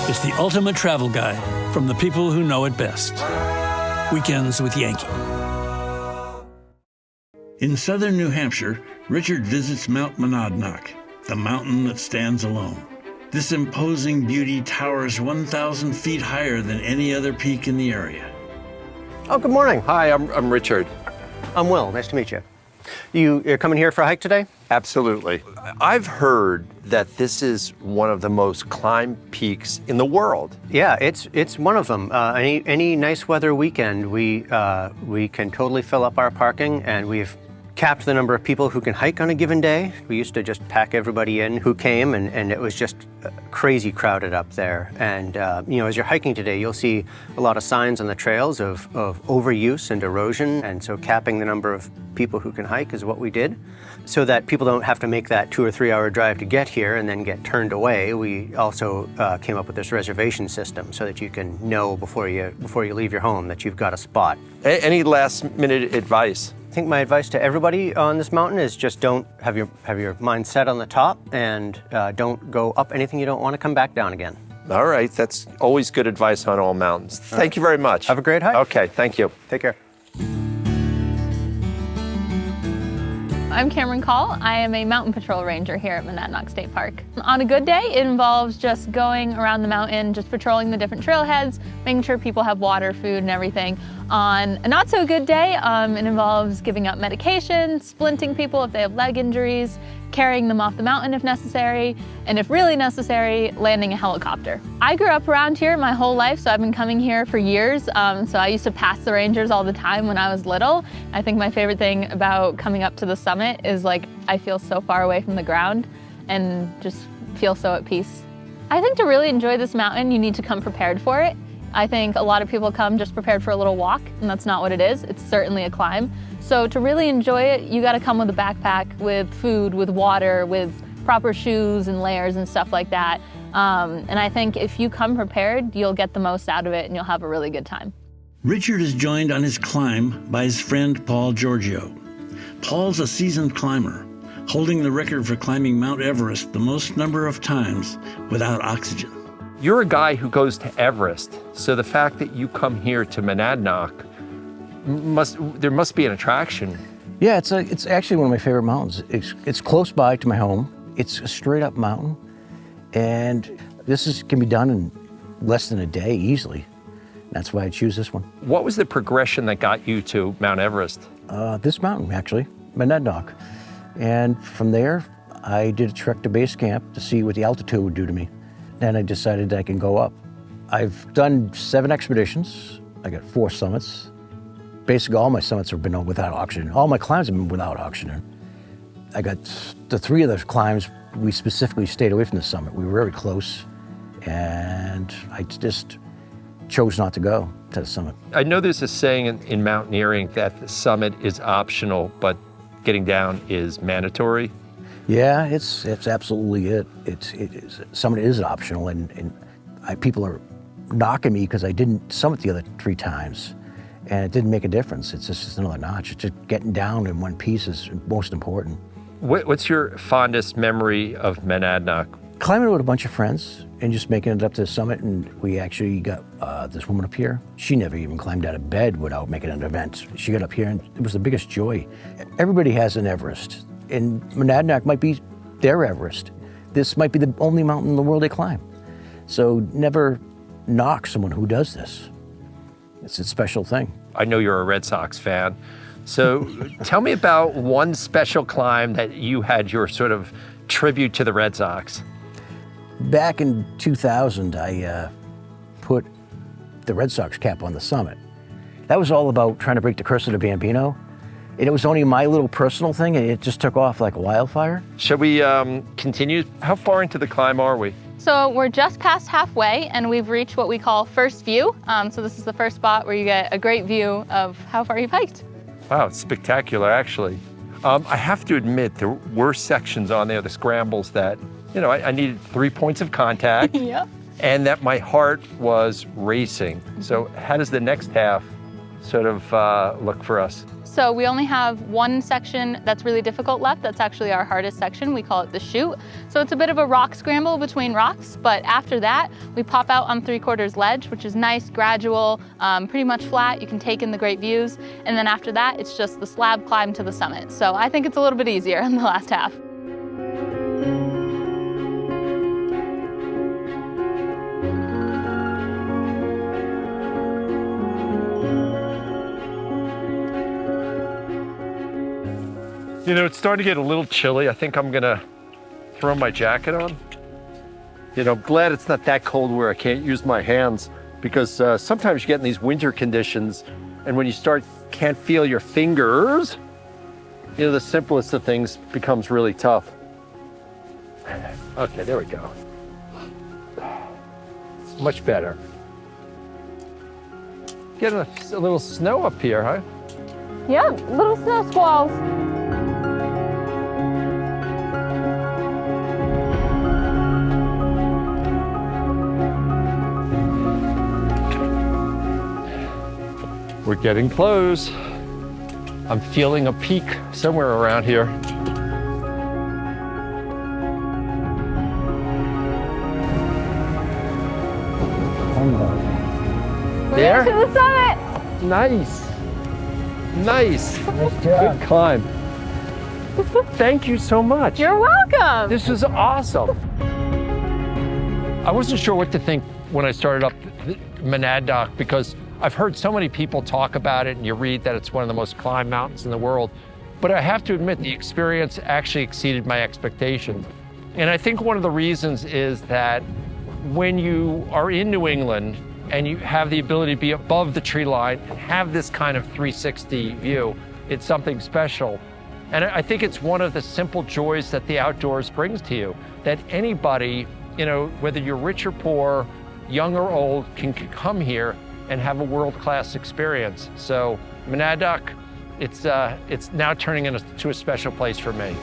is the ultimate travel guide from the people who know it best. Weekends with Yankee. In southern New Hampshire, Richard visits Mount Monadnock, the mountain that stands alone. This imposing beauty towers 1,000 feet higher than any other peak in the area. Oh, good morning. Hi, I'm Richard. I'm Will. Nice to meet you. You're coming here for a hike today? Absolutely. I've heard that this is one of the most climbed peaks in the world. Yeah, it's one of them. Any nice weather weekend, we can totally fill up our parking, and we've capped the number of people who can hike on a given day. We used to just pack everybody in who came, and it was just crazy crowded up there. And as you're hiking today, you'll see a lot of signs on the trails of overuse and erosion. And so capping the number of people who can hike is what we did, so that people don't have to make that 2 or 3 hour drive to get here and then get turned away. We also came up with this reservation system so that you can know before you leave your home that you've got a spot. Any last minute advice? I think my advice to everybody on this mountain is just don't have your mind set on the top, and don't go up anything you don't want to come back down again. All right, that's always good advice on all mountains. Thank you very much. Have a great hike. Okay, thank you. Take care. I'm Kamryn Call. I am a mountain patrol ranger here at Monadnock State Park. On a good day, it involves just going around the mountain, just patrolling the different trailheads, making sure people have water, food, and everything. On a not so good day, it involves giving up medication, splinting people if they have leg injuries, carrying them off the mountain if necessary, and if really necessary, landing a helicopter. I grew up around here my whole life, so I've been coming here for years. So I used to pass the rangers all the time when I was little. I think my favorite thing about coming up to the summit is I feel so far away from the ground and just feel so at peace. I think to really enjoy this mountain, you need to come prepared for it. I think a lot of people come just prepared for a little walk, and that's not what it is. It's certainly a climb. So to really enjoy it, you gotta come with a backpack, with food, with water, with proper shoes and layers and stuff like that. And I think if you come prepared, you'll get the most out of it and you'll have a really good time. Richard is joined on his climb by his friend Paul Giorgio. Paul's a seasoned climber, holding the record for climbing Mount Everest the most number of times without oxygen. You're a guy who goes to Everest, so the fact that you come here to Monadnock, there must be an attraction. Yeah, it's actually one of my favorite mountains. It's close by to my home. It's a straight up mountain, and can be done in less than a day easily. That's why I choose this one. What was the progression that got you to Mount Everest? This mountain, actually, Monadnock. And from there, I did a trek to base camp to see what the altitude would do to me. Then I decided I can go up. I've done 7 expeditions. I got 4 summits. Basically, all my summits have been without oxygen. All my climbs have been without oxygen. I got the 3 of those climbs, we specifically stayed away from the summit. We were very close, and I just chose not to go to the summit. I know there's a saying in mountaineering that the summit is optional, but getting down is mandatory. Yeah, it's absolutely it. Summit is optional, and people are knocking me because I didn't summit the other 3 times. And it didn't make a difference. It's just another notch. It's just getting down in one piece is most important. What's your fondest memory of Monadnock? Climbing with a bunch of friends and just making it up to the summit. And we actually got this woman up here. She never even climbed out of bed without making an event. She got up here and it was the biggest joy. Everybody has an Everest, and Monadnock might be their Everest. This might be the only mountain in the world they climb. So never knock someone who does this. It's a special thing. I know you're a Red Sox fan. So tell me about one special climb that you had your sort of tribute to the Red Sox. Back in 2000, I put the Red Sox cap on the summit. That was all about trying to break the curse of the Bambino. And it was only my little personal thing, and it just took off like a wildfire. Shall we continue? How far into the climb are we? So we're just past halfway, and we've reached what we call first view. So this is the first spot where you get a great view of how far you've hiked. Wow, it's spectacular, actually. I have to admit, there were sections on there, the scrambles, that, I needed 3 points of contact. Yep. And that my heart was racing. So how does the next half sort of look for us? So we only have one section that's really difficult left. That's actually our hardest section. We call it the chute. So it's a bit of a rock scramble between rocks, but after that, we pop out on 3/4 ledge, which is nice, gradual, pretty much flat. You can take in the great views. And then after that, it's just the slab climb to the summit. So I think it's a little bit easier in the last half. You know, it's starting to get a little chilly. I think I'm gonna throw my jacket on. You know, I'm glad it's not that cold where I can't use my hands, because sometimes you get in these winter conditions and when you can't feel your fingers, you know, the simplest of things becomes really tough. Okay, there we go. Much better. Getting a little snow up here, huh? Yep, little snow squalls. We're getting close. I'm feeling a peak somewhere around here. There? To the summit. Nice. Nice. Good climb. Thank you so much. You're welcome. This is awesome. I wasn't sure what to think when I started up Monadnock, because I've heard so many people talk about it and you read that it's one of the most climbed mountains in the world. But I have to admit, the experience actually exceeded my expectations. And I think one of the reasons is that when you are in New England and you have the ability to be above the tree line and have this kind of 360 view, it's something special. And I think it's one of the simple joys that the outdoors brings to you, that anybody, you know, whether you're rich or poor, young or old, can come here and have a world-class experience. So Monadnock, it's now turning into a special place for me.